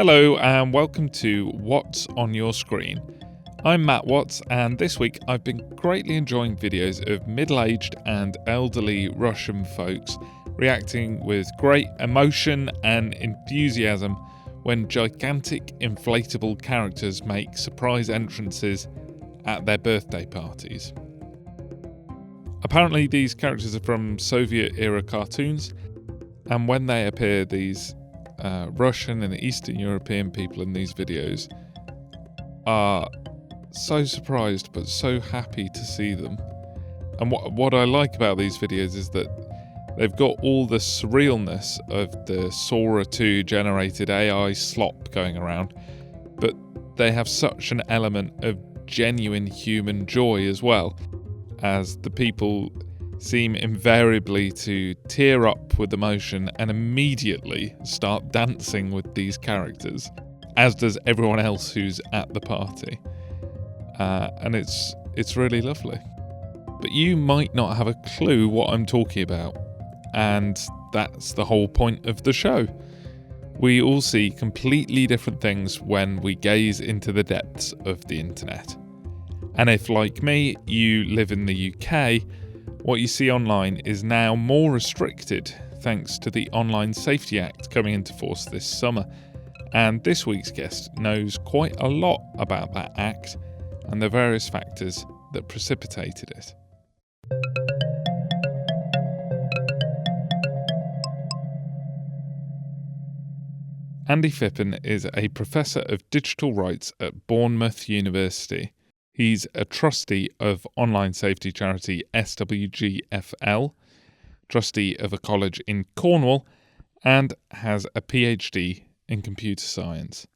Hello and welcome to What's on Your Screen. I'm Matt Watts, and this week I've been greatly enjoying videos of middle-aged and elderly Russian folks reacting with great emotion and enthusiasm when gigantic inflatable characters make surprise entrances at their birthday parties. Apparently these characters are from Soviet-era cartoons, and when they appear, these Russian and Eastern European people in these videos are so surprised but so happy to see them. And what I like about these videos is that they've got all the surrealness of the Sora 2 generated AI slop going around, but they have such an element of genuine human joy as well, as the people seem invariably to tear up with emotion and immediately start dancing with these characters, as does everyone else who's at the party. And it's really lovely. But you might not have a clue what I'm talking about, and that's the whole point of the show. We all see completely different things when we gaze into the depths of the internet. And if, like me, you live in the UK, what you see online is now more restricted thanks to the Online Safety Act coming into force this summer. And this week's guest knows quite a lot about that act and the various factors that precipitated it. Andy Phippen is a professor of digital rights at Bournemouth University. He's a trustee of online safety charity SWGFL, trustee of a college in Cornwall, and has a PhD in computer science.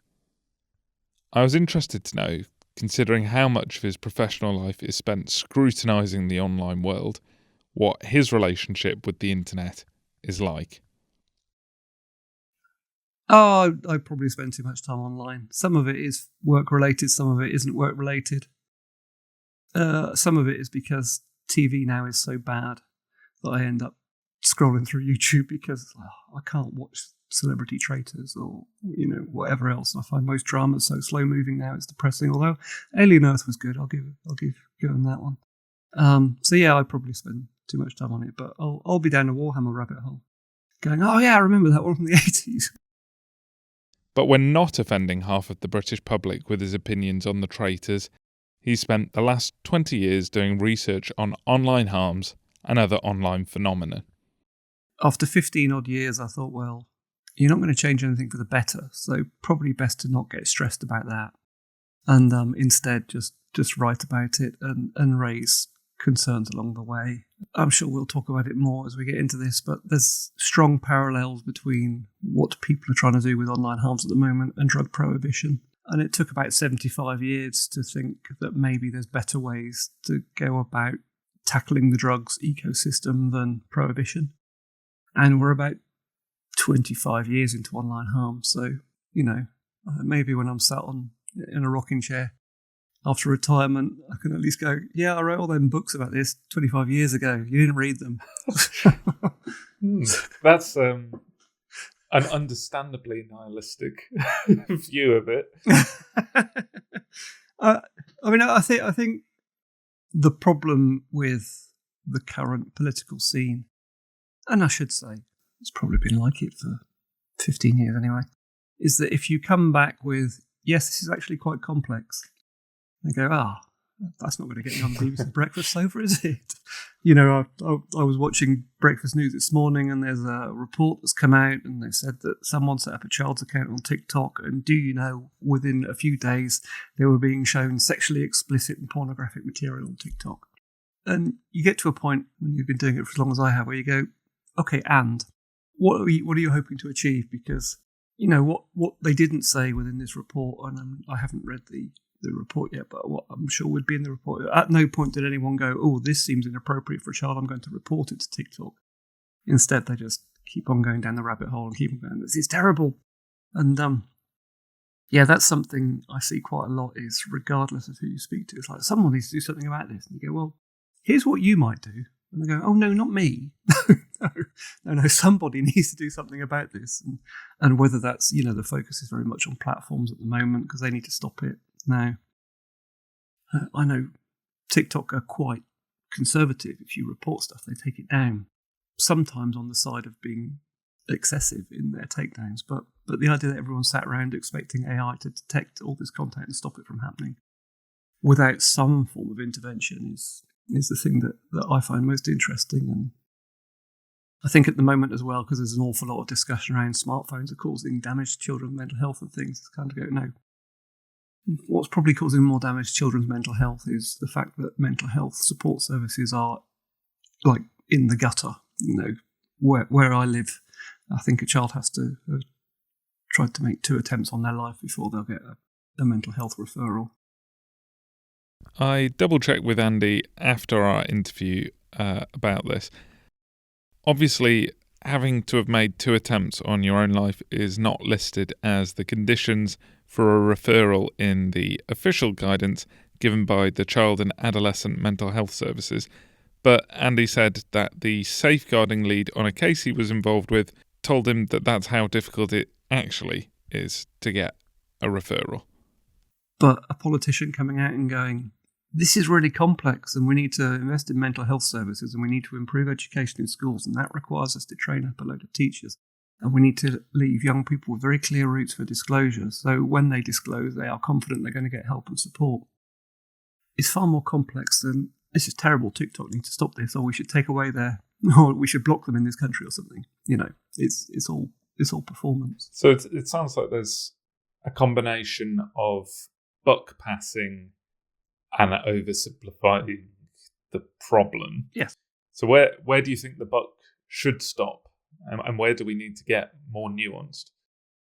I was interested to know, considering how much of his professional life is spent scrutinising the online world, what his relationship with the internet is like. Oh, I probably spend too much time online. Some of it is work-related, some of it isn't work-related. Some of it is because TV now is so bad that I end up scrolling through YouTube because I can't watch Celebrity Traitors or whatever else. I find most dramas so slow moving now it's depressing. Although Alien Earth was good, I'll give them that one. So yeah, I probably spend too much time on it, but I'll be down a Warhammer rabbit hole, going, oh yeah, I remember that one from the 80s. But when not offending half of the British public with his opinions on the traitors, he spent the last 20 years doing research on online harms and other online phenomena. After 15 odd years, I thought, well, you're not going to change anything for the better, so probably best to not get stressed about that. And instead, just write about it and raise concerns along the way. I'm sure we'll talk about it more as we get into this, but there's strong parallels between what people are trying to do with online harms at the moment and drug prohibition. And it took about 75 years to think that maybe there's better ways to go about tackling the drugs ecosystem than prohibition. And we're about 25 years into online harm. So, maybe when I'm sat in a rocking chair after retirement, I can at least go, yeah, I wrote all them books about this 25 years ago. You didn't read them. That's an understandably nihilistic view of it. I think the problem with the current political scene, and I should say it's probably been like it for 15 years anyway, is that if you come back with, yes, this is actually quite complex, they go, that's not going to get me on BBC Breakfast sofa, is it? I was watching Breakfast News this morning, and there's a report that's come out, and they said that someone set up a child's account on TikTok, and do you know, within a few days, they were being shown sexually explicit and pornographic material on TikTok. And you get to a point when you've been doing it for as long as I have, where you go, okay, and what are you hoping to achieve? Because what they didn't say within this report, and I haven't read the report yet, but what I'm sure would be in the report. At no point did anyone go, oh, this seems inappropriate for a child, I'm going to report it to TikTok. Instead, they just keep on going down the rabbit hole and keep on going, this is terrible. And that's something I see quite a lot, is regardless of who you speak to, it's like, someone needs to do something about this. And you go, well, here's what you might do. And they go, oh, no, not me. no, somebody needs to do something about this. And whether that's, the focus is very much on platforms at the moment because they need to stop it now. I know TikTok are quite conservative. If you report stuff, they take it down, sometimes on the side of being excessive in their takedowns. But the idea that everyone sat around expecting AI to detect all this content and stop it from happening without some form of intervention is the thing that I find most interesting. And I think at the moment as well, because there's an awful lot of discussion around smartphones are causing damage to children's mental health and things, it's kind of go, no. What's probably causing more damage to children's mental health is the fact that mental health support services are like in the gutter. Where I live, I think a child has to have tried to make 2 attempts on their life before they'll get a mental health referral. I double-checked with Andy after our interview about this. Obviously, having to have made 2 attempts on your own life is not listed as the conditions for a referral in the official guidance given by the Child and Adolescent Mental Health Services. But Andy said that the safeguarding lead on a case he was involved with told him that that's how difficult it actually is to get a referral. But a politician coming out and going, this is really complex and we need to invest in mental health services and we need to improve education in schools and that requires us to train up a load of teachers and we need to leave young people with very clear routes for disclosure so when they disclose they are confident they're going to get help and support. It's far more complex than, this is terrible, TikTok needs to stop this, or we should take away their, or we should block them in this country or something. It's all performance. So it sounds like there's a combination of buck passing and oversimplifying the problem. Yes. So where do you think the buck should stop, and where do we need to get more nuanced?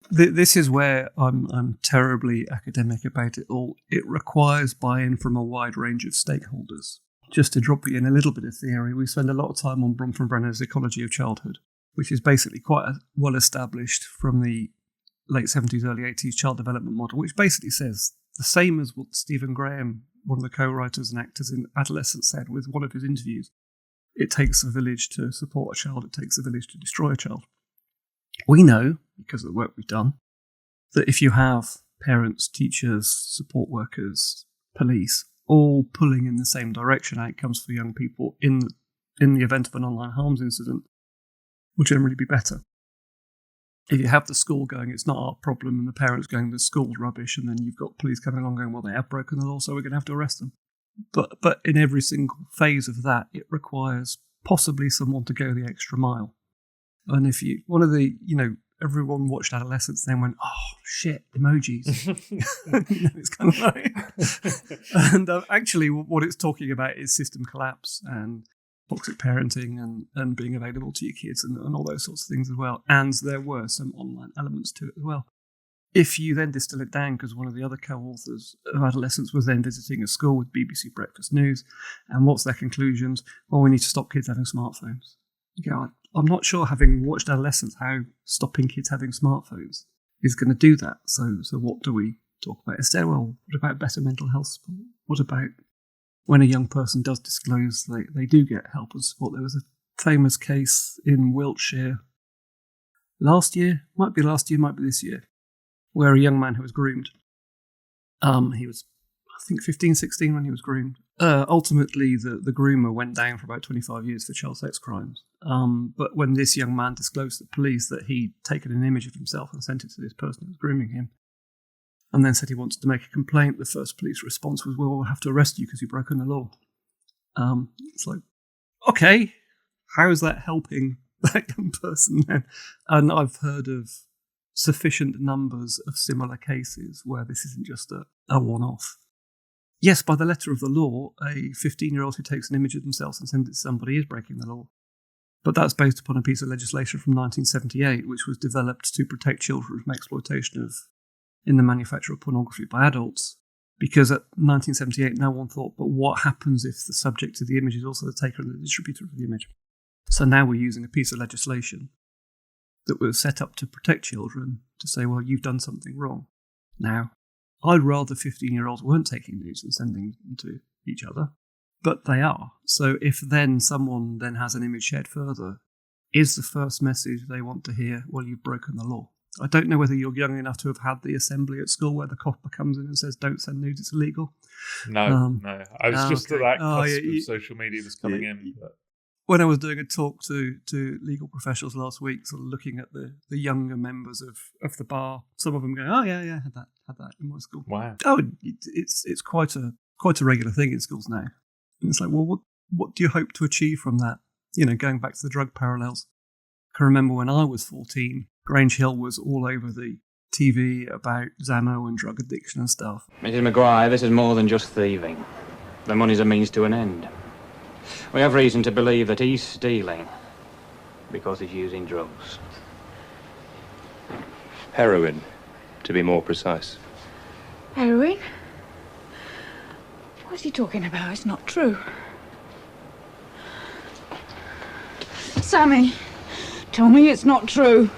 This is where I'm terribly academic about it all. It requires buy-in from a wide range of stakeholders. Just to drop you in a little bit of theory, we spend a lot of time on Bronfenbrenner's Ecology of Childhood, which is basically quite well established from the late 70s, early 80s child development model, which basically says the same as what Stephen Graham, one of the co-writers and actors in Adolescence, said with one of his interviews. It takes a village to support a child, it takes a village to destroy a child. We know, because of the work we've done, that if you have parents, teachers, support workers, police, all pulling in the same direction, outcomes for young people in the event of an online harms incident will generally be better. If you have the school going, it's not our problem, and the parents going, the school's rubbish, and then you've got police coming along going, well, they have broken the law, so we're going to have to arrest them. But in every single phase of that, it requires possibly someone to go the extra mile. And if you, everyone watched Adolescence and then went, oh, shit, emojis. It's kind of like... And actually what it's talking about is system collapse and toxic parenting and being available to your kids and all those sorts of things as well. And there were some online elements to it as well. If you then distill it down, because one of the other co-authors of Adolescence was then visiting a school with BBC Breakfast News, and what's their conclusions? Well, we need to stop kids having smartphones. You go, I'm not sure, having watched Adolescence, how stopping kids having smartphones is going to do that. So what do we talk about instead? Well, what about better mental health support? What about when a young person does disclose they do get help and support? There was a famous case in Wiltshire last year, might be this year, where a young man who was groomed, he was, I think, 15, 16 when he was groomed. Ultimately, the groomer went down for about 25 years for child sex crimes. But when this young man disclosed to the police that he'd taken an image of himself and sent it to this person who was grooming him, and then said he wanted to make a complaint, the first police response was, well, we'll have to arrest you because you've broken the law. It's like, okay, how is that helping that young person then? And I've heard of sufficient numbers of similar cases where this isn't just a one-off. Yes, by the letter of the law, a 15-year-old who takes an image of themselves and sends it to somebody is breaking the law. But that's based upon a piece of legislation from 1978, which was developed to protect children from exploitation in the manufacture of pornography by adults. Because at 1978, no one thought, but what happens if the subject of the image is also the taker and the distributor of the image? So now we're using a piece of legislation that was set up to protect children to say, well, you've done something wrong. Now, I'd rather 15-year-olds weren't taking nudes and sending them to each other, but they are. So if then someone then has an image shared further, is the first message they want to hear, well, you've broken the law. I don't know whether you're young enough to have had the assembly at school where the copper comes in and says, don't send nudes, it's illegal. No. I was just at that cusp of social media was coming in. But when I was doing a talk to legal professionals last week, sort of looking at the younger members of the bar, some of them going, oh, yeah, I had that in my school. Wow. Oh, it's quite a regular thing in schools now. And it's like, well, what do you hope to achieve from that? Going back to the drug parallels. I can remember when I was 14, Grange Hill was all over the TV about Zamo and drug addiction and stuff. Mrs. Maguire, this is more than just thieving. The money's a means to an end. We have reason to believe that he's stealing because he's using drugs. Heroin, to be more precise. Heroin? What's he talking about? It's not true. Sammy, tell me it's not true.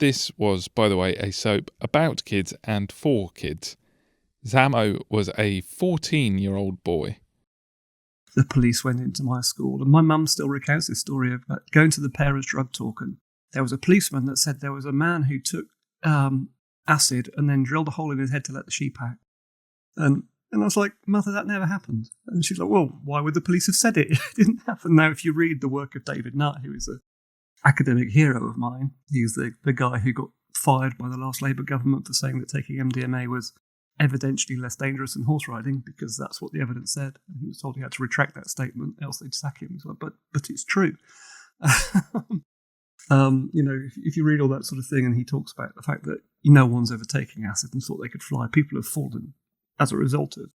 this was, by the way, a soap about kids and for kids. Zamo was a 14-year-old boy. The police went into my school, and my mum still recounts this story of going to the parents' drug talk, and there was a policeman that said there was a man who took acid and then drilled a hole in his head to let the sheep out. And I was like, Mother, that never happened. And she's like, well, why would the police have said it? It didn't happen. Now, if you read the work of David Nutt, who is an academic hero of mine, he's the guy who got fired by the last Labour government for saying that taking MDMA was evidentially less dangerous than horse riding, because that's what the evidence said. And he was told he had to retract that statement, else they'd sack him. He's like, but it's true. If you read all that sort of thing, and he talks about the fact that no one's ever taken acid and thought they could fly. People have fallen as a result of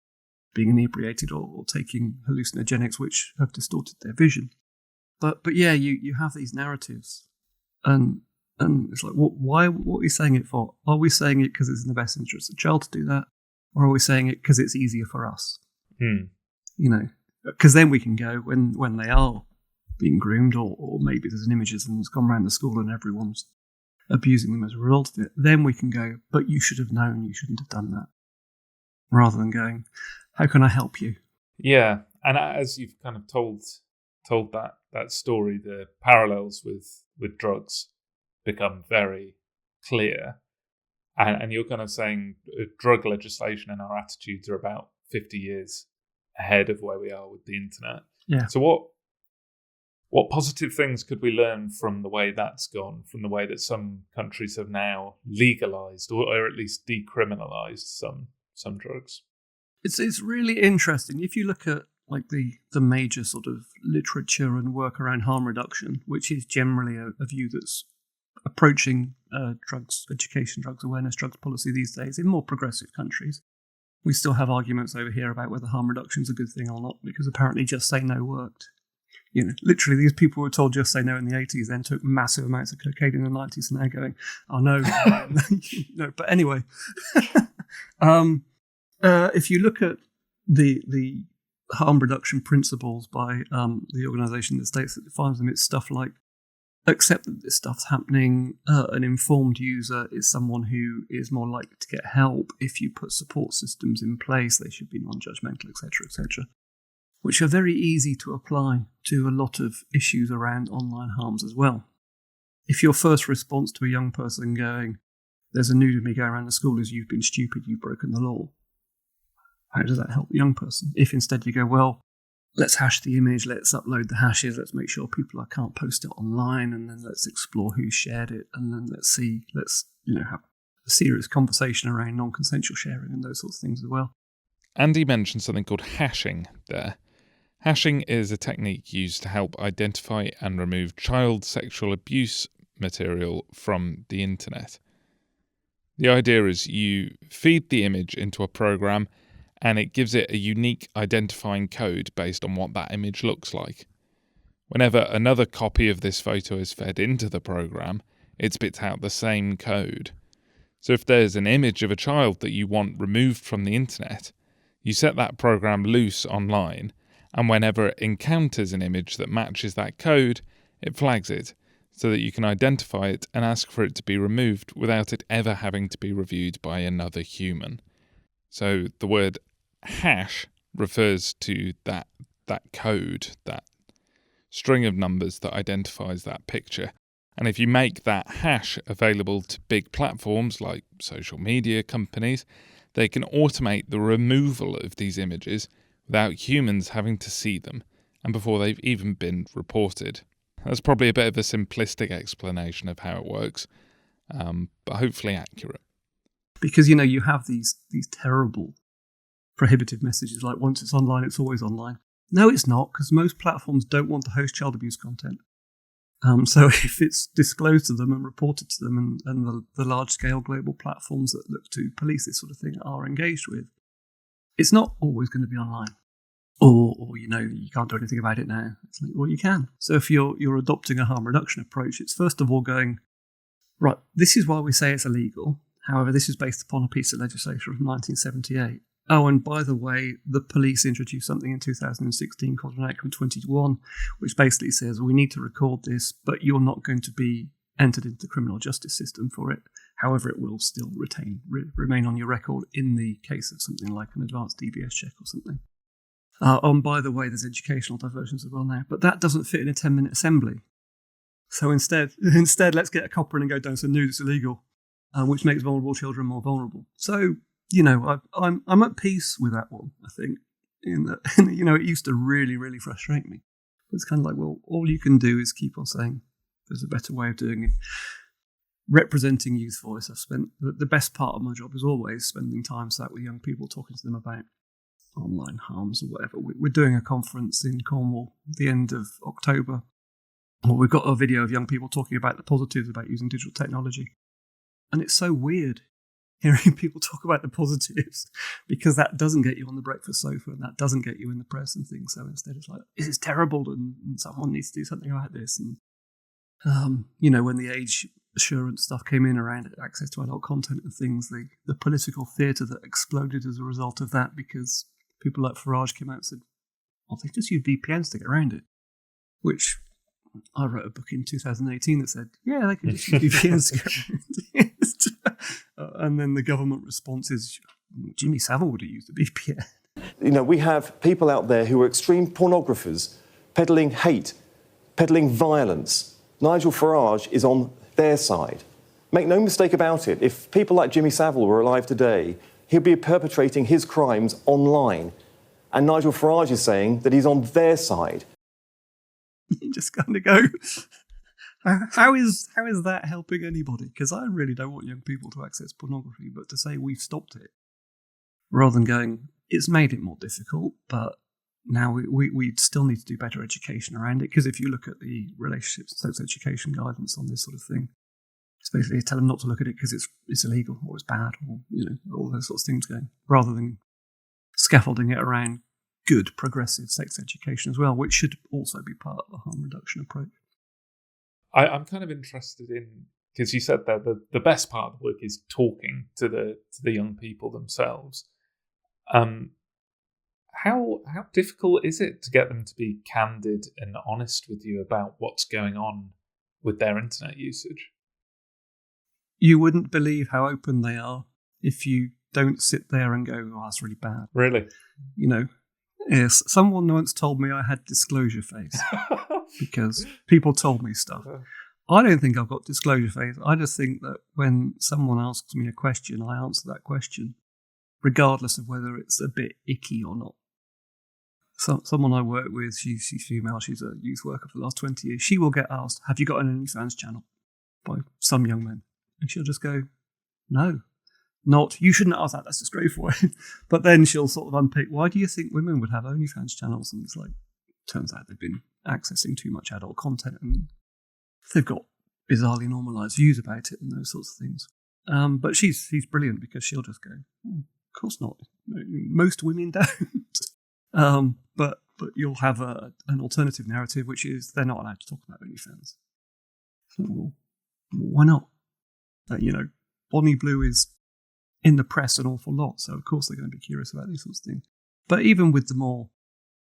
being inebriated or taking hallucinogenics which have distorted their vision. But yeah, you have these narratives, and it's like, what are we saying it for? Are we saying it because it's in the best interest of the child to do that, or are we saying it because it's easier for us? Because then we can go when they are being groomed, or maybe there's an image of them that's gone around the school and everyone's abusing them as a result of it. Then we can go, but you should have known, you shouldn't have done that, rather than going, how can I help you? Yeah, and as you've kind of told that story, the parallels with drugs become very clear. And you're kind of saying drug legislation and our attitudes are about 50 years ahead of where we are with the internet. Yeah. So what positive things could we learn from the way that's gone, from the way that some countries have now legalized or at least decriminalized some drugs? It's really interesting. If you look at like the major sort of literature and work around harm reduction, which is generally a view that's approaching drugs education, drugs awareness, drugs policy these days in more progressive countries. We still have arguments over here about whether harm reduction is a good thing or not, because apparently Just Say No worked. Literally, these people were told Just Say No in the 80s, then took massive amounts of cocaine in the 90s, and now going, oh no. No, but anyway. If you look at the harm reduction principles by the organisation that states that defines them, it's stuff like accept that this stuff's happening. An informed user is someone who is more likely to get help. If you put support systems in place, they should be non-judgmental, etc., which are very easy to apply to a lot of issues around online harms as well. If your first response to a young person going, there's a nude of me going around the school, is you've been stupid, you've broken the law, how does that help the young person? If instead you go, well, let's hash the image, let's upload the hashes, let's make sure people can't post it online, and then let's explore who shared it, and then let's have a serious conversation around non-consensual sharing and those sorts of things as well. Andy mentioned something called hashing there. Hashing is a technique used to help identify and remove child sexual abuse material from the internet. The idea is you feed the image into a program and it gives it a unique identifying code based on what that image looks like. Whenever another copy of this photo is fed into the program, it spits out the same code. So if there's an image of a child that you want removed from the internet, you set that program loose online, and whenever it encounters an image that matches that code, it flags it, so that you can identify it and ask for it to be removed without it ever having to be reviewed by another human. So the word hash refers to that code, that string of numbers that identifies that picture. And if you make that hash available to big platforms like social media companies, they can automate the removal of these images without humans having to see them and before they've even been reported. That's probably a bit of a simplistic explanation of how it works, but hopefully accurate. Because, you have these terrible prohibitive messages like once it's online, it's always online. No, it's not, because most platforms don't want to host child abuse content. So if it's disclosed to them and reported to them, and the large-scale global platforms that look to police this sort of thing are engaged with, it's not always going to be online. Or you can't do anything about it now. It's like, well, you can. So if you're adopting a harm reduction approach, it's first of all going, right, this is why we say it's illegal. However, this is based upon a piece of legislation from 1978. Oh, and by the way, the police introduced something in 2016 called Enactment 21, which basically says we need to record this, but you're not going to be entered into the criminal justice system for it. However, it will still remain on your record in the case of something like an advanced DBS check or something. By the way, there's educational diversions as well now, but that doesn't fit in a 10-minute assembly. So instead, let's get a copper in and go, don't send nudes, it's illegal, which makes vulnerable children more vulnerable. So, I'm at peace with that one, I think. In that, it used to really, really frustrate me. But it's kind of like, well, all you can do is keep on saying there's a better way of doing it. Representing youth voice, I've spent the best part of my job is always spending time sat with young people, talking to them about online harms or whatever. We're doing a conference in Cornwall at the end of October. Well, we've got a video of young people talking about the positives about using digital technology. And it's so weird hearing people talk about the positives, because that doesn't get you on the breakfast sofa and that doesn't get you in the press and things. So instead it's like, this is terrible and someone needs to do something about this. And, when the age assurance stuff came in around access to adult content and things, the political theatre that exploded as a result of that, because people like Farage came out and said, well, they just use VPNs to get around it. Which I wrote a book in 2018 that said, yeah, they can just use VPNs to get around it. And then the government response is, Jimmy Savile would have used a VPN. We have people out there who are extreme pornographers, peddling hate, peddling violence. Nigel Farage is on their side. Make no mistake about it, if people like Jimmy Savile were alive today, he'll be perpetrating his crimes online. And Nigel Farage is saying that he's on their side. You just kind of go, how is that helping anybody? Because I really don't want young people to access pornography, but to say we've stopped it, rather than going, it's made it more difficult, but now we still need to do better education around it. Because if you look at the relationships and sex education guidance on this sort of thing, it's basically tell them not to look at it because it's illegal or it's bad, or all those sorts of things going, rather than scaffolding it around good progressive sex education as well, which should also be part of the harm reduction approach. I'm kind of interested in, because you said that the best part of the work is talking to the young people themselves. How difficult is it to get them to be candid and honest with you about what's going on with their internet usage? You wouldn't believe how open they are if you don't sit there and go, oh, that's really bad. Really? Yes. Someone once told me I had disclosure face because people told me stuff. I don't think I've got disclosure face. I just think that when someone asks me a question, I answer that question, regardless of whether it's a bit icky or not. Someone I work with, she's female, she's a youth worker for the last 20 years. She will get asked, have you got an OnlyFans channel? By some young men. And she'll just go, no. Not, you shouldn't ask that, that's disgraceful. But then she'll sort of unpick, why do you think women would have OnlyFans channels? And it's like, turns out they've been accessing too much adult content and they've got bizarrely normalised views about it and those sorts of things. But she's brilliant because she'll just go, of course not. Most women don't. But you'll have an alternative narrative, which is they're not allowed to talk about OnlyFans. So, well, why not? Bonnie Blue is in the press an awful lot, so of course they're going to be curious about these sorts of things. But even with the more,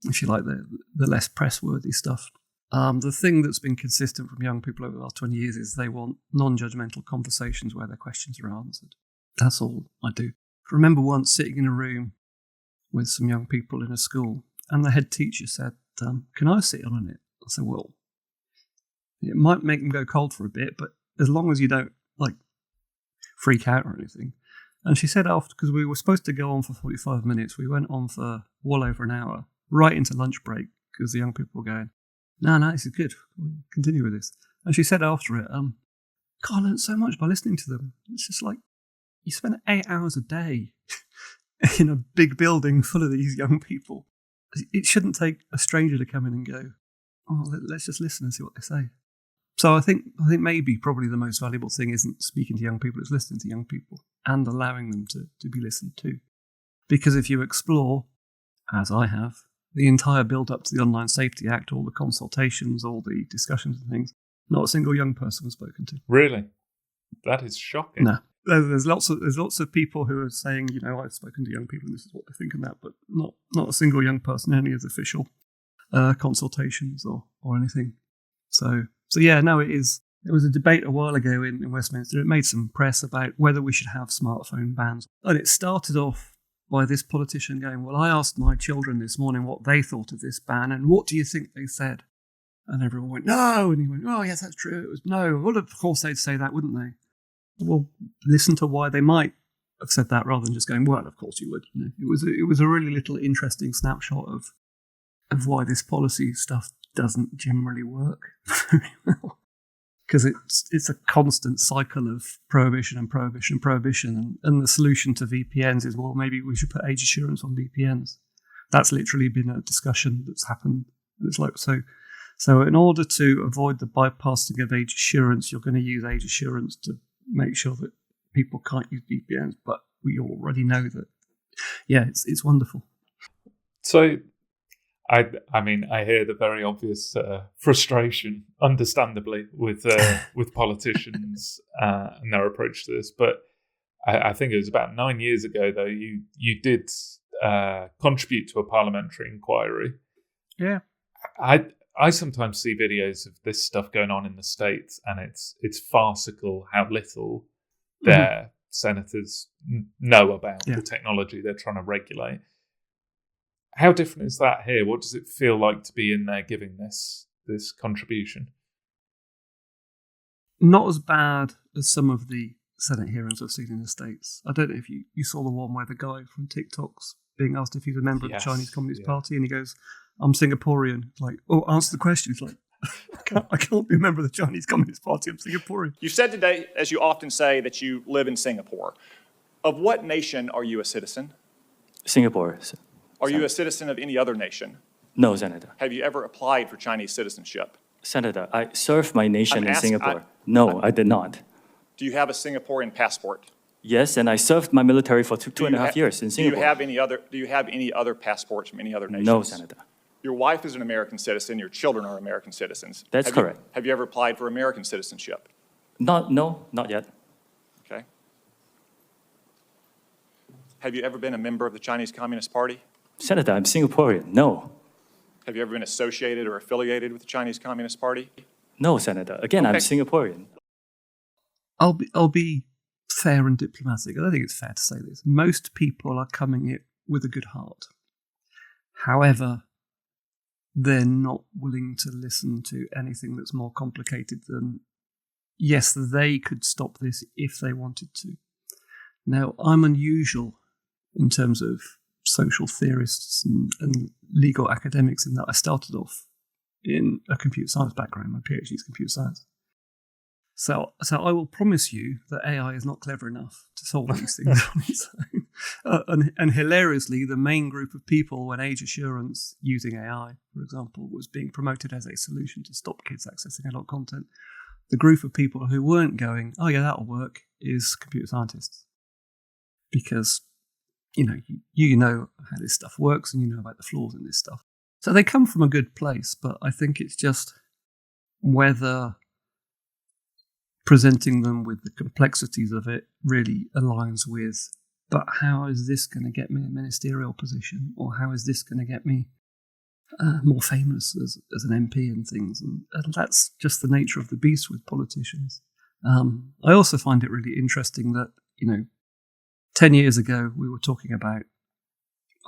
if you like, the less press-worthy stuff, the thing that's been consistent from young people over the last 20 years is they want non-judgmental conversations where their questions are answered. That's all I do. I remember once sitting in a room with some young people in a school, and the head teacher said, can I sit on it? said, well, it might make them go cold for a bit, but as long as you don't freak out or anything. And she said after, because we were supposed to go on for 45 minutes, we went on for well over an hour, right into lunch break, because the young people were going, no, this is good. We'll continue with this. And she said after it, God, I learned so much by listening to them. It's just like, you spend 8 hours a day in a big building full of these young people. It shouldn't take a stranger to come in and go, let's just listen and see what they say. So I think probably the most valuable thing isn't speaking to young people, it's listening to young people and allowing them to be listened to. Because if you explore, as I have, the entire build-up to the Online Safety Act, all the consultations, all the discussions and things, not a single young person was spoken to. Really? That is shocking. No. There's lots of people who are saying, I've spoken to young people and this is what they think and that, but not a single young person in any of the official consultations or anything. So yeah, no, it is. There was a debate a while ago in Westminster. It made some press about whether we should have smartphone bans. And it started off by this politician going, well, I asked my children this morning what they thought of this ban, and what do you think they said? And everyone went, no. And he went, oh, yes, that's true. It was no. Well, of course they'd say that, wouldn't they? Well, listen to why they might have said that rather than just going, well, of course you would. It was a really little interesting snapshot of why this policy stuff doesn't generally work very well. Because it's a constant cycle of prohibition and prohibition and prohibition. And the solution to VPNs is, well, maybe we should put age assurance on VPNs. That's literally been a discussion that's happened. It's like, so in order to avoid the bypassing of age assurance, you're going to use age assurance to make sure that people can't use VPNs. But we already know that, yeah, it's wonderful. So, I mean, I hear the very obvious frustration, understandably, with politicians and their approach to this. But I think it was about 9 years ago, though, you did contribute to a parliamentary inquiry. Yeah. I sometimes see videos of this stuff going on in the States, and it's farcical how little their senators know about the technology they're trying to regulate. How different is that here? What does it feel like to be in there giving this contribution? Not as bad as some of the Senate hearings I've seen in the States. I don't know if you saw the one where the guy from TikTok's being asked if he's a member of the Chinese Communist Party, and he goes, I'm Singaporean. Like, answer the question. It's like, I can't be a member of the Chinese Communist Party. I'm Singaporean. You said today, as you often say, that you live in Singapore. Of what nation are you a citizen? Singapore. Are you a citizen of any other nation? No, Senator. Have you ever applied for Chinese citizenship? Senator, I served my nation in Singapore. No, I did not. Do you have a Singaporean passport? Yes, and I served my military for two and a half years in Singapore. Do you have any other passports from any other nations? No, Senator. Your wife is an American citizen. Your children are American citizens. That's correct. Have you ever applied for American citizenship? No, not yet. Okay. Have you ever been a member of the Chinese Communist Party? Senator, I'm Singaporean. No. Have you ever been associated or affiliated with the Chinese Communist Party? No, Senator. Again, I'm Singaporean. I'll be fair and diplomatic. I don't think it's fair to say this. Most people are coming it with a good heart. However, they're not willing to listen to anything that's more complicated than, yes, they could stop this if they wanted to. Now, I'm unusual in terms of social theorists and legal academics in that I started off in a computer science background. My PhD is computer science. So I will promise you that AI is not clever enough to solve these things on its own. And hilariously, the main group of people when age assurance using AI, for example, was being promoted as a solution to stop kids accessing adult content, the group of people who weren't going, oh yeah, that'll work, is computer scientists. Because, you know how this stuff works and you know about the flaws in this stuff. So they come from a good place, but I think it's just whether presenting them with the complexities of it really aligns with, but how is this going to get me a ministerial position? Or how is this going to get me more famous as an MP and things? And that's just the nature of the beast with politicians. I also find it really interesting that, 10 years ago we were talking about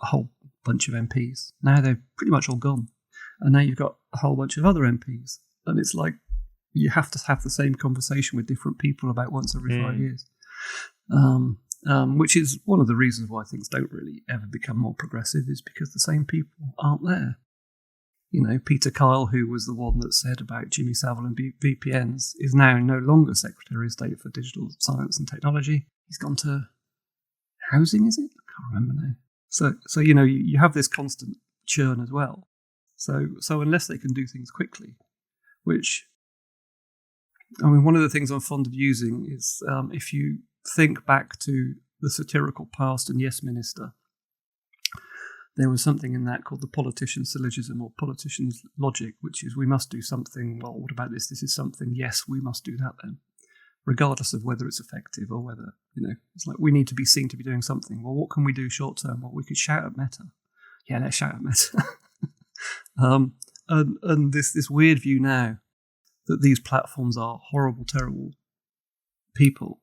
a whole bunch of MPs. Now they're pretty much all gone. And now you've got a whole bunch of other MPs. And it's like you have to have the same conversation with different people about once every 5 years. Which is one of the reasons why things don't really ever become more progressive, is because the same people aren't there. You know, Peter Kyle, who was the one that said about Jimmy Savile and VPNs, is now no longer Secretary of State for Digital Science and Technology. He's gone to housing, is it? I can't remember now. So you know, you have this constant churn as well. So unless they can do things quickly, which, I mean, one of the things I'm fond of using is if you think back to the satirical past and Yes Minister, there was something in that called the politician's syllogism or politician's logic, which is we must do something. Well, what about this? This is something. Yes, we must do that then, regardless of whether it's effective or whether, you know, it's like we need to be seen to be doing something. Well, what can we do short term? Well, we could shout at Meta. Yeah, let's shout at Meta. And this weird view now that these platforms are horrible, terrible people.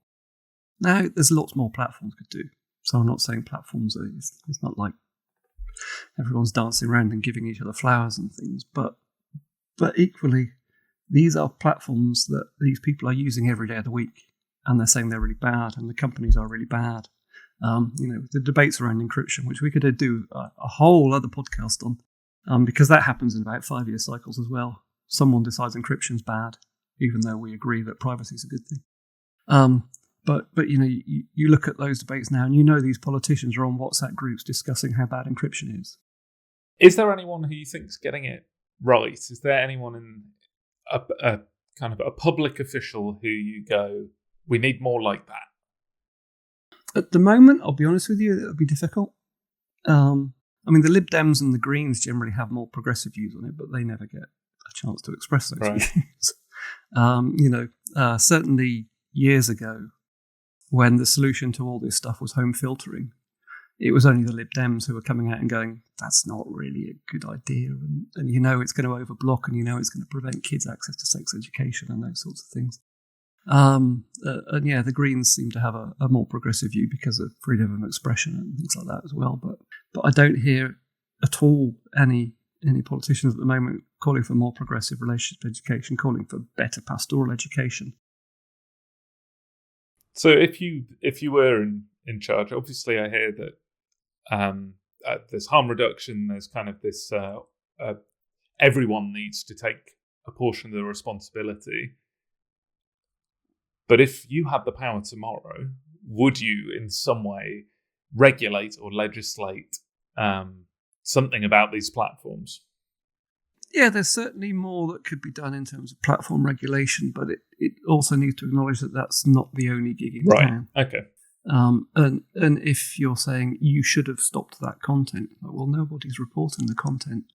Now, there's lots more platforms could do. So I'm not saying platforms are, it's not like everyone's dancing around and giving each other flowers and things, but equally, these are platforms that these people are using every day of the week, and they're saying they're really bad, and the companies are really bad. You know, the debates around encryption, which we could do a whole other podcast on, because that happens in about 5-year cycles as well. Someone decides encryption's bad, even though we agree that privacy is a good thing. But you know, you look at those debates now, and you know these politicians are on WhatsApp groups discussing how bad encryption is. Is there anyone who you think's getting it right? Is there anyone in a kind of a public official who you go, we need more like that? At the moment, I'll be honest with you, it'll be difficult. I mean, the Lib Dems and the Greens generally have more progressive views on it, but they never get a chance to express those views. You know, certainly years ago, when the solution to all this stuff was home filtering, it was only the Lib Dems who were coming out and going, that's not really a good idea, and you know it's going to overblock, and you know it's going to prevent kids' access to sex education and those sorts of things. And yeah, the Greens seem to have a more progressive view because of freedom of expression and things like that as well. But I don't hear at all any politicians at the moment calling for more progressive relationship education, calling for better pastoral education. So if you were in charge, obviously I hear that there's harm reduction, there's kind of this everyone needs to take a portion of the responsibility. But if you had the power tomorrow, would you in some way regulate or legislate something about these platforms? Yeah, there's certainly more that could be done in terms of platform regulation, but it also needs to acknowledge that that's not the only gig in town. Okay. And if you're saying you should have stopped that content, well, nobody's reporting the content.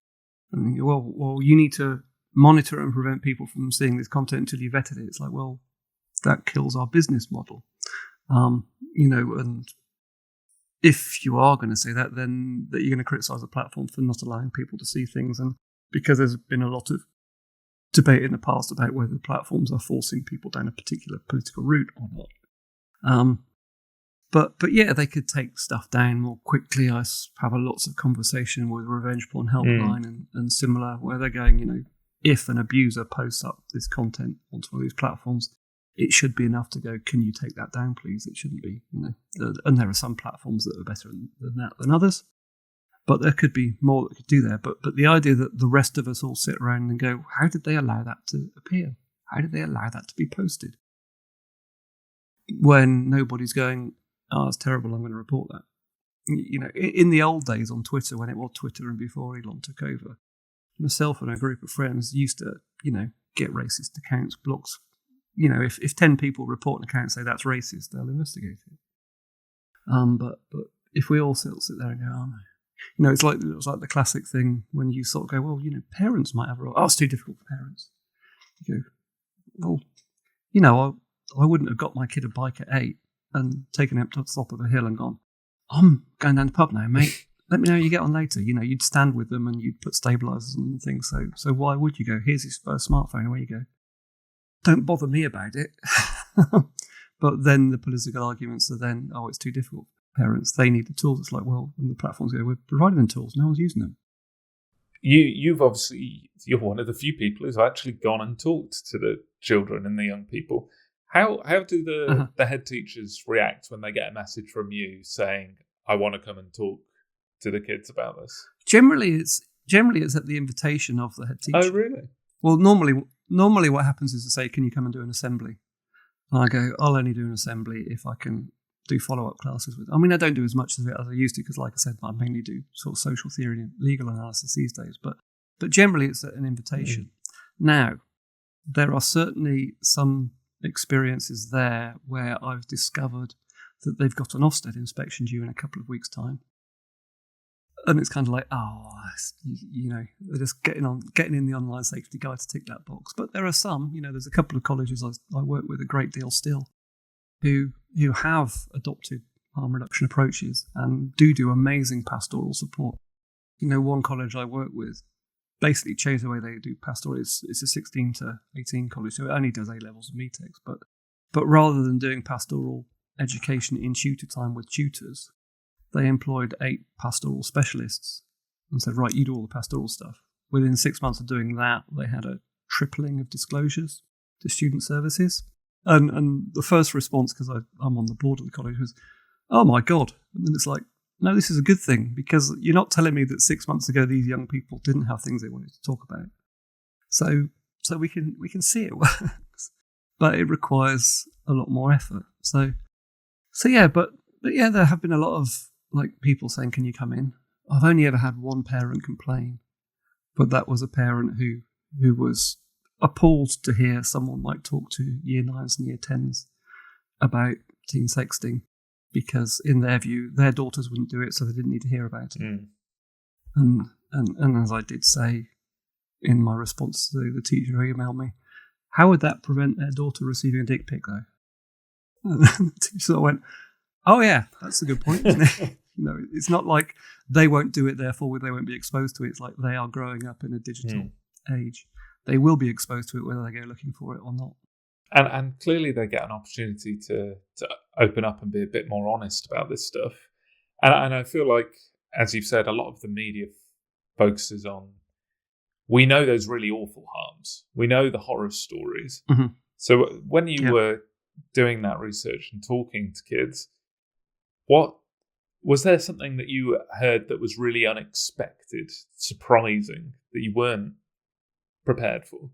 And you go, well, you need to monitor and prevent people from seeing this content until you vetted it. It's like, well, that kills our business model. You know, and if you are going to say that, then that you're going to criticise the platform for not allowing people to see things, and because there's been a lot of debate in the past about whether platforms are forcing people down a particular political route or not. But yeah, they could take stuff down more quickly. I have lots of conversation with Revenge Porn Helpline and similar, where they're going, you know, if an abuser posts up this content onto one of these platforms, it should be enough to go, can you take that down, please? It shouldn't be, you know. And there are some platforms that are better than that than others. But there could be more that could do there. But the idea that the rest of us all sit around and go, how did they allow that to appear? How did they allow that to be posted? When nobody's going, oh, it's terrible, I'm going to report that. You know, in the old days on Twitter, when it was Twitter and before Elon took over, myself and a group of friends used to, you know, get racist accounts, blocks. You know, if 10 people report an account and say that's racist, they'll investigate it. But if we all sit there and go, oh no. You know, it's like the classic thing when you sort of go, well, you know, parents might have a role. Oh, it's too difficult for parents. You go, well, you know, I wouldn't have got my kid a bike at 8 and taken him up to the top of a hill and gone, I'm going down the pub now, mate. Let me know how you get on later. You know, you'd stand with them and you'd put stabilisers and things. So why would you go, here's his first smartphone, away you go. Don't bother me about it. But then the political arguments are then, oh, it's too difficult. Parents, they need the tools. It's like, well, and the platforms go, we're providing them tools, no one's using them. you've obviously, you're one of the few people who's actually gone and talked to the children and the young people. How do the head teachers react when they get a message from you saying, I want to come and talk to the kids about this? Generally it's at the invitation of the head teacher. Oh, really? Well, normally what happens is to say, can you come and do an assembly? And I go, I'll only do an assembly if I can do follow-up classes with. I mean, I don't do as much of it as I used to because, like I said, I mainly do sort of social theory and legal analysis these days. But generally, it's an invitation. Now, there are certainly some experiences there where I've discovered that they've got an Ofsted inspection due in a couple of weeks' time. And it's kind of like, they're just getting in the online safety guide to tick that box. But there are some, there's a couple of colleges I work with a great deal still who have adopted harm reduction approaches and do amazing pastoral support. One college I work with basically changed the way they do pastoral. It's a 16 to 18 college, so it only does A-levels and METEX. But rather than doing pastoral education in tutor time with tutors, they employed 8 pastoral specialists and said, right, you do all the pastoral stuff. Within 6 months of doing that, they had a tripling of disclosures to student services. And the first response, because I'm on the board of the college, was, oh my God. And then it's like, no, this is a good thing, because you're not telling me that 6 months ago these young people didn't have things they wanted to talk about. So we can see it works, but it requires a lot more effort. So yeah, but yeah, there have been a lot of people saying, can you come in? I've only ever had one parent complain, but that was a parent who was appalled to hear someone talk to year 9s and year 10s about teen sexting, because in their view, their daughters wouldn't do it, so they didn't need to hear about it. And as I did say in my response to the teacher who emailed me, how would that prevent their daughter receiving a dick pic, though? And the teacher sort of went, oh yeah, that's a good point, isn't it? It's not like they won't do it, therefore they won't be exposed to it. It's like they are growing up in a digital age. They will be exposed to it whether they go looking for it or not. And clearly they get an opportunity to open up and be a bit more honest about this stuff. And I feel like, as you've said, a lot of the media focuses on, we know those really awful harms. We know the horror stories. Mm-hmm. So when you were doing that research and talking to kids, was there something that you heard that was really unexpected, surprising, that you weren't prepared for?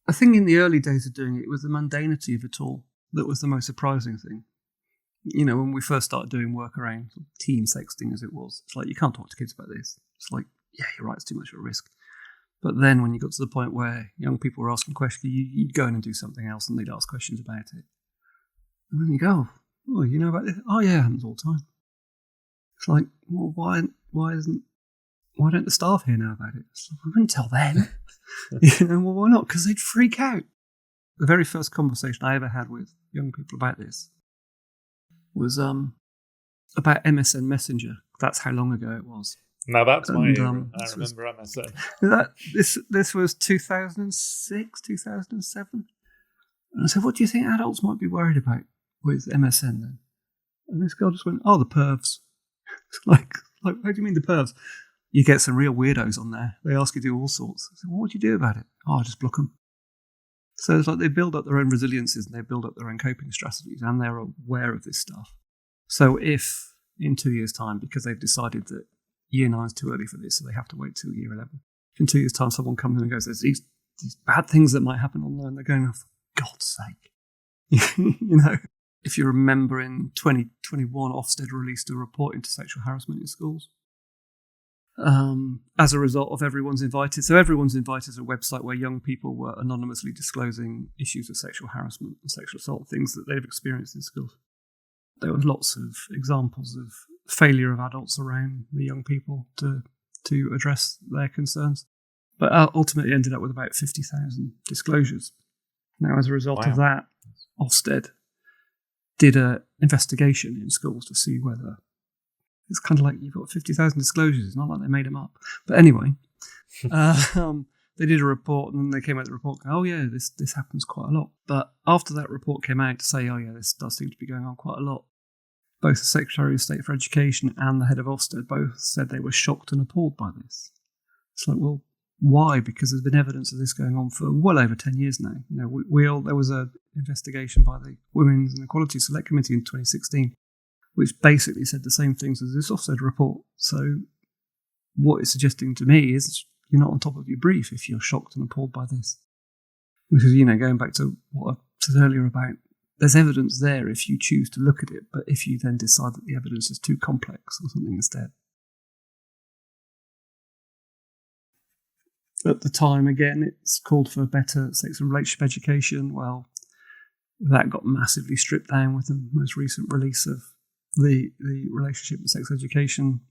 I think in the early days of doing it, it was the mundanity of it all that was the most surprising thing. When we first started doing work around teen sexting, as it was, it's like, you can't talk to kids about this. It's like, yeah, you're right, it's too much of a risk. But then when you got to the point where young people were asking questions, you'd go in and do something else and they'd ask questions about it. And then you go, oh, you know about this? Oh yeah, it happens all the time. It's like, well, why don't the staff here know about it? It's like, we wouldn't tell them. Well, why not? Because they'd freak out. The very first conversation I ever had with young people about this was about MSN Messenger. That's how long ago it was. Now that's my era. I remember MSN. This was 2006, 2007. And I said, what do you think adults might be worried about with MSN then? And this girl just went, oh, the pervs. like, how do you mean the pervs? You get some real weirdos on there. They ask you to do all sorts. I said, well, what do you do about it? Oh, I just block them. So it's like they build up their own resiliences and they build up their own coping strategies, and they're aware of this stuff. So if in 2 years' time, because they've decided that year 9 is too early for this, so they have to wait till year 11, in 2 years' time someone comes in and goes, there's these bad things that might happen online, they're going, oh, for God's sake. If you remember in 2021, Ofsted released a report into sexual harassment in schools. As a result of Everyone's Invited. So Everyone's Invited is a website where young people were anonymously disclosing issues of sexual harassment and sexual assault, things that they've experienced in schools. There were lots of examples of failure of adults around the young people to address their concerns. But ultimately ended up with about 50,000 disclosures. Now, as a result of that, Ofsted did an investigation in schools to see whether... It's kind of like you've got 50,000 disclosures. It's not like they made them up. But anyway, they did a report, and then they came out with the report going, oh yeah, this happens quite a lot. But after that report came out to say, oh yeah, this does seem to be going on quite a lot, both the Secretary of State for Education and the head of Ofsted both said they were shocked and appalled by this. It's like, well, why? Because there's been evidence of this going on for well over 10 years now. There was an investigation by the Women's and Equality Select Committee in 2016, which basically said the same things as this Ofsted report. So what it's suggesting to me is you're not on top of your brief if you're shocked and appalled by this. Because, going back to what I said earlier about, there's evidence there if you choose to look at it, but if you then decide that the evidence is too complex or something instead. At the time, again, it's called for better sex and relationship education. Well, that got massively stripped down with the most recent release of the relationship and sex education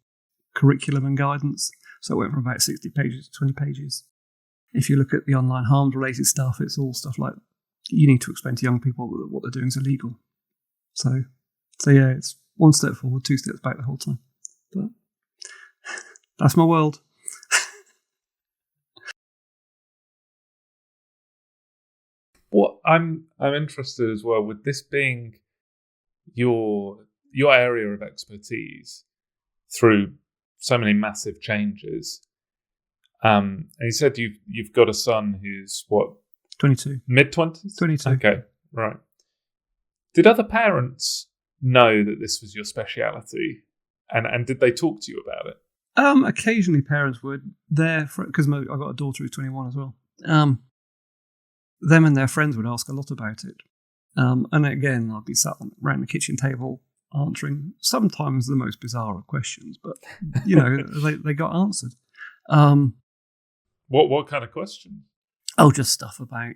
curriculum and guidance. So it went from about 60 pages to 20 pages. If you look at the online harms-related stuff, it's all stuff like you need to explain to young people that what they're doing is illegal. So yeah, it's one step forward, two steps back the whole time. But that's my world. What I'm interested as well with this being your area of expertise through so many massive changes. And you said you've got a son who's what? 22. Mid-20s? 22. Okay, right. Did other parents know that this was your speciality? And did they talk to you about it? Occasionally parents would. Because I've got a daughter who's 21 as well. Them and their friends would ask a lot about it. And again, I'd be sat around the kitchen table answering sometimes the most bizarre of questions, but, they got answered. What kind of questions? Oh, just stuff about,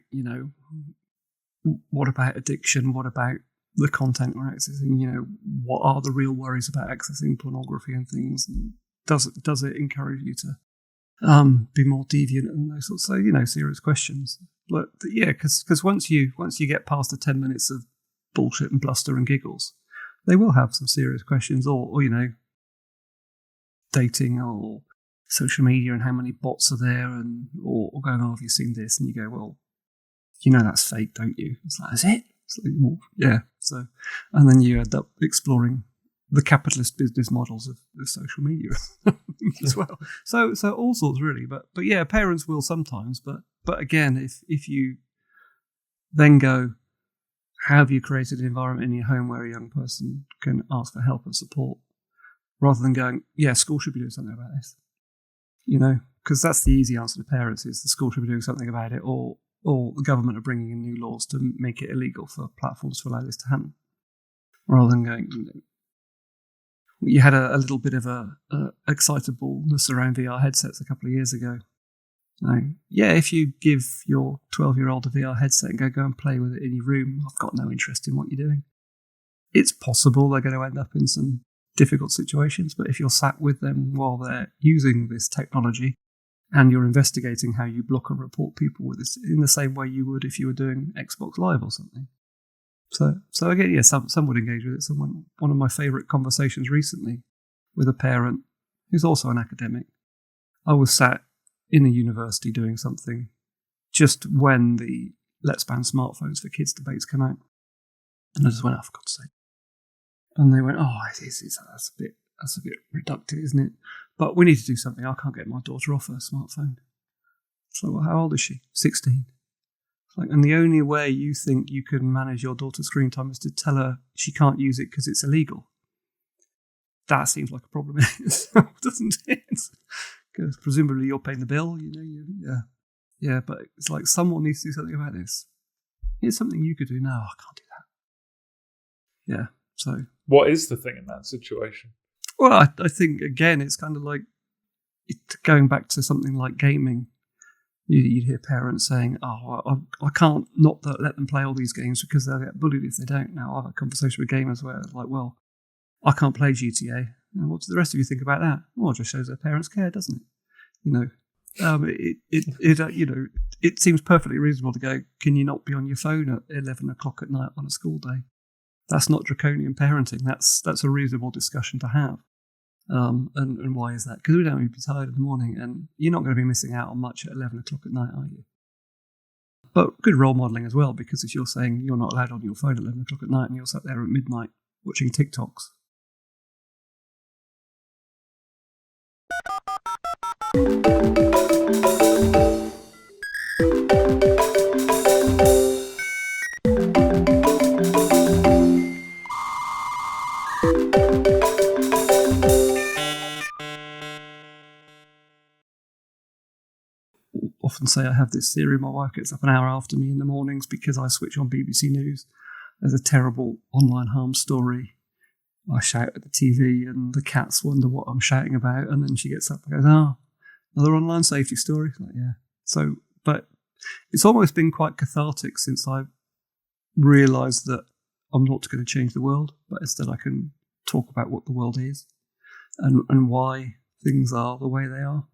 what about addiction? What about the content we're accessing? What are the real worries about accessing pornography and things? And does it encourage you to be more deviant and those sorts of, serious questions? But yeah, because once you get past the 10 minutes of bullshit and bluster and giggles, they will have some serious questions, or dating or social media and how many bots are there, and or going, oh, have you seen this? And you go, well, that's fake, don't you? It's like, is it? It's like, well, yeah. So, and then you end up exploring the capitalist business models of social media as well. So all sorts really, but yeah, parents will sometimes, but again, if you then go, how have you created an environment in your home where a young person can ask for help and support, rather than going, yeah, school should be doing something about this, because that's the easy answer to parents is the school should be doing something about it, or the government are bringing in new laws to make it illegal for platforms to allow this to happen, rather than going, you had a little bit of a excitableness around VR headsets a couple of years ago. Yeah, if you give your 12-year-old a VR headset and go and play with it in your room, I've got no interest in what you're doing. It's possible they're going to end up in some difficult situations, but if you're sat with them while they're using this technology and you're investigating how you block and report people with this in the same way you would if you were doing Xbox Live or something. So again, yeah, some would engage with it. One of my favourite conversations recently with a parent who's also an academic. I was sat in a university doing something just when the Let's Ban Smartphones for Kids debates came out. And I just went, oh, for God's sake. And they went, oh, that's a bit reductive, isn't it? But we need to do something. I can't get my daughter off her smartphone. It's like, well, how old is she? 16. It's like, and the only way you think you can manage your daughter's screen time is to tell her she can't use it because it's illegal. That seems like a problem, doesn't it? Because presumably you're paying the bill, yeah. But it's like someone needs to do something about this. Here's something you could do. No, I can't do that. Yeah. So, what is the thing in that situation? Well, I think again, it's kind of like going back to something like gaming. You'd hear parents saying, "Oh, I can't not let them play all these games because they'll get bullied if they don't." Now, I've had a conversation with gamers where it's like, "Well, I can't play GTA. And what do the rest of you think about that?" Well, it just shows their parents care, doesn't it? It seems perfectly reasonable to go, can you not be on your phone at 11 o'clock at night on a school day? That's not draconian parenting. That's a reasonable discussion to have. And why is that? Because we don't want to be tired in the morning, and you're not going to be missing out on much at 11 o'clock at night, are you? But good role modelling as well, because if you're saying you're not allowed on your phone at 11 o'clock at night and you're sat there at midnight watching TikToks, Often say I have this theory. My wife gets up an hour after me in the mornings because I switch on BBC News. There's a terrible online harm story. I shout at the TV and the cats wonder what I'm shouting about, and then she gets up and goes, "Oh, another online safety story." Like, yeah. So, but it's almost been quite cathartic since I realised that I'm not going to change the world, but instead I can talk about what the world is and why things are the way they are.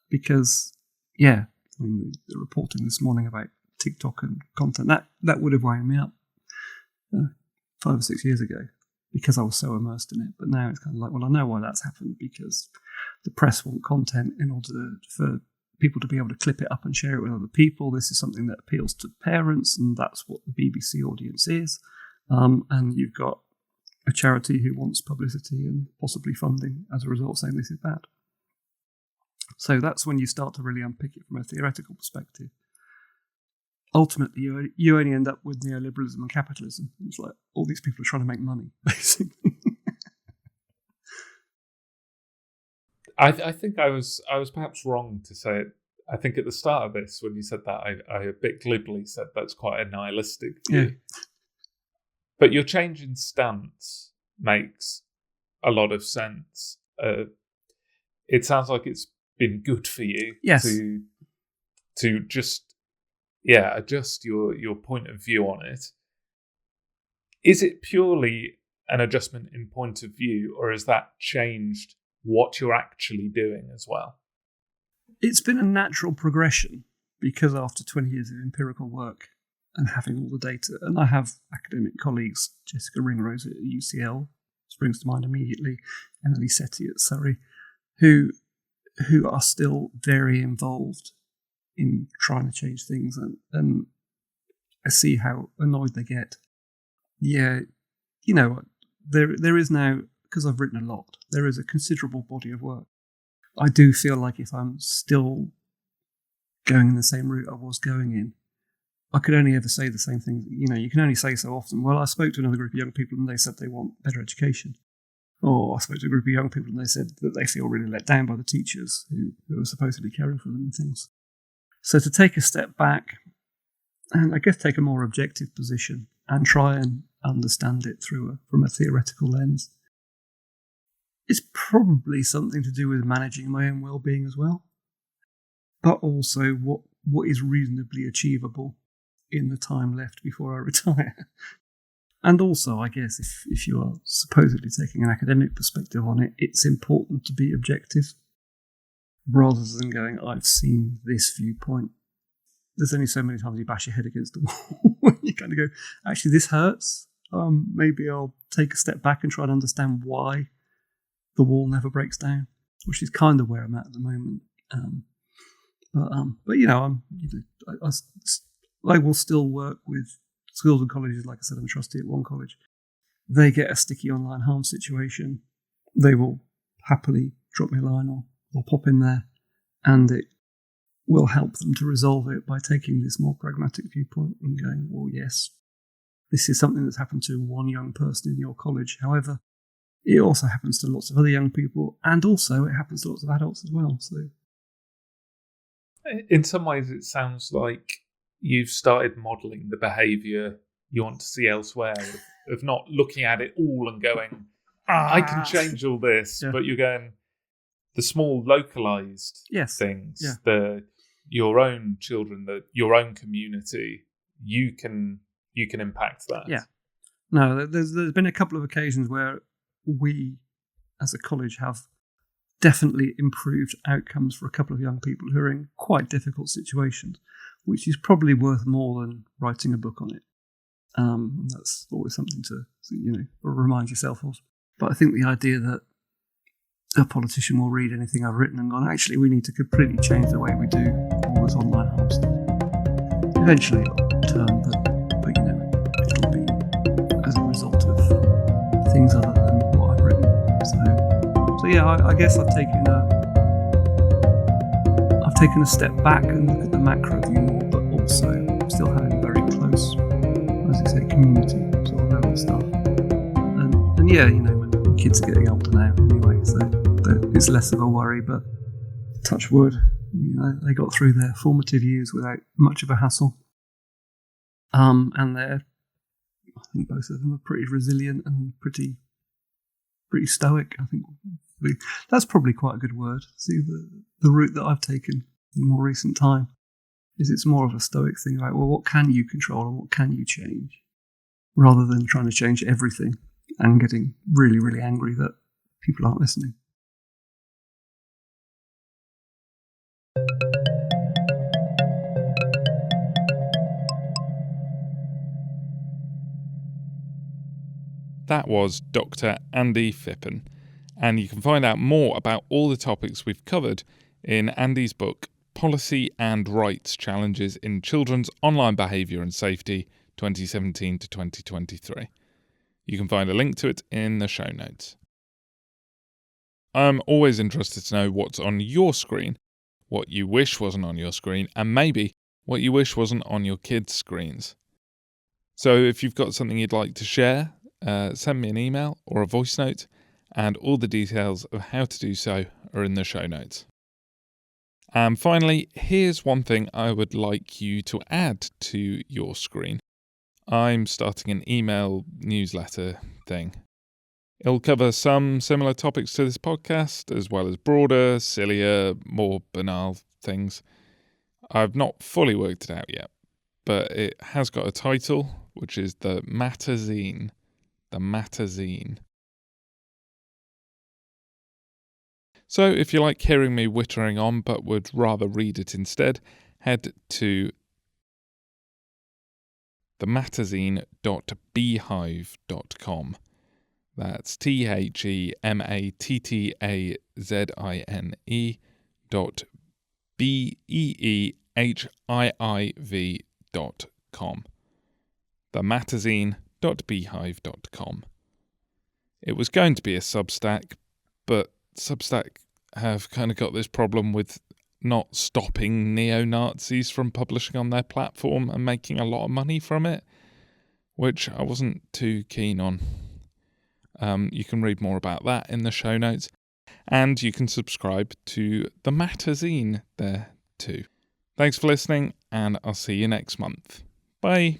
Because, yeah, I mean, the reporting this morning about TikTok and content, that would have wound me up 5 or 6 years ago because I was so immersed in it. But now it's kind of like, well, I know why that's happened, because the press want content in order for people to be able to clip it up and share it with other people. This is something that appeals to parents, and that's what the BBC audience is. And you've got a charity who wants publicity and possibly funding as a result, saying this is bad. So that's when you start to really unpick it from a theoretical perspective. Ultimately, you only end up with neoliberalism and capitalism. It's like all these people are trying to make money, basically. I think I was perhaps wrong to say it. I think at the start of this, when you said that, I a bit glibly said that's quite a nihilistic view. Yeah. But your change in stance makes a lot of sense. It sounds like it's been good for you to just adjust your point of view on it. Is it purely an adjustment in point of view, or has that changed what you're actually doing as well? It's been a natural progression, because after 20 years of empirical work and having all the data, and I have academic colleagues, Jessica Ringrose at UCL springs to mind immediately, Emily Setti at Surrey, who are still very involved in trying to change things, and I see how annoyed they get. Yeah, you know, there is now, because I've written a lot, there is a considerable body of work. I do feel like if I'm still going in the same route I was going in, I could only ever say the same thing. You know, you can only say so often. Well, I spoke to another group of young people and they said they want better education. Or I spoke to a group of young people and they said that they feel really let down by the teachers who are supposedly caring for them and things. So to take a step back and I guess take a more objective position and try and understand it from a theoretical lens, it's probably something to do with managing my own well-being as well, but also what is reasonably achievable in the time left before I retire. And also, I guess, if you are supposedly taking an academic perspective on it, it's important to be objective rather than going, I've seen this viewpoint. There's only so many times you bash your head against the wall. You kind of go, actually, this hurts. Maybe I'll take a step back and try to understand why the wall never breaks down, which is kind of where I'm at the moment. But you know, I will still work with schools and colleges. Like I said, I'm a trustee at one college. They get a sticky online harm situation, they will happily drop me a line or pop in there, and it will help them to resolve it by taking this more pragmatic viewpoint and going, well, yes, this is something that's happened to one young person in your college. However, it also happens to lots of other young people, and also it happens to lots of adults as well. So, in some ways, it sounds like you've started modelling the behaviour you want to see elsewhere, of not looking at it all and going, I can change all this, but you're going, the small localised things, your own children, your own community, you can impact that. Yeah. No, there's been a couple of occasions where we, as a college, have definitely improved outcomes for a couple of young people who are in quite difficult situations, which is probably worth more than writing a book on it. And that's always something to remind yourself of. But I think the idea that a politician will read anything I've written and gone, actually, we need to completely change the way we do all this online harm stuff. Eventually it'll turn, but it'll be as a result of things other than what I've written. So yeah, I guess I've taken taken a step back and look at the macro view more, but also still having very close, as you say, community sort of level stuff. And yeah, my kids are getting older now anyway, so it's less of a worry, but touch wood, they got through their formative years without much of a hassle. And I think both of them are pretty resilient and pretty stoic. I think that's probably quite a good word. See, the route that I've taken in more recent time is it's more of a stoic thing, like, well, what can you control and what can you change, rather than trying to change everything and getting really, really angry that people aren't listening. That was Dr. Andy Phippen, and you can find out more about all the topics we've covered in Andy's book, Policy and Rights Challenges in Children's Online Behaviour and Safety, 2017 to 2023. You can find a link to it in the show notes. I'm always interested to know what's on your screen, what you wish wasn't on your screen, and maybe what you wish wasn't on your kids' screens. So if you've got something you'd like to share, send me an email or a voice note, and all the details of how to do so are in the show notes. And finally, here's one thing I would like you to add to your screen. I'm starting an email newsletter thing. It'll cover some similar topics to this podcast, as well as broader, sillier, more banal things. I've not fully worked it out yet, but it has got a title, which is the Matazine. The Matazine. So if you like hearing me whittering on but would rather read it instead, head to thematazine.beehive.com. That's thematazine.beehive.com. thematazine.beehive.com. It was going to be a Substack, but Substack have kind of got this problem with not stopping neo-Nazis from publishing on their platform and making a lot of money from it, which I wasn't too keen on. You can read more about that in the show notes, and you can subscribe to the Matazine there too. Thanks for listening, and I'll see you next month. Bye.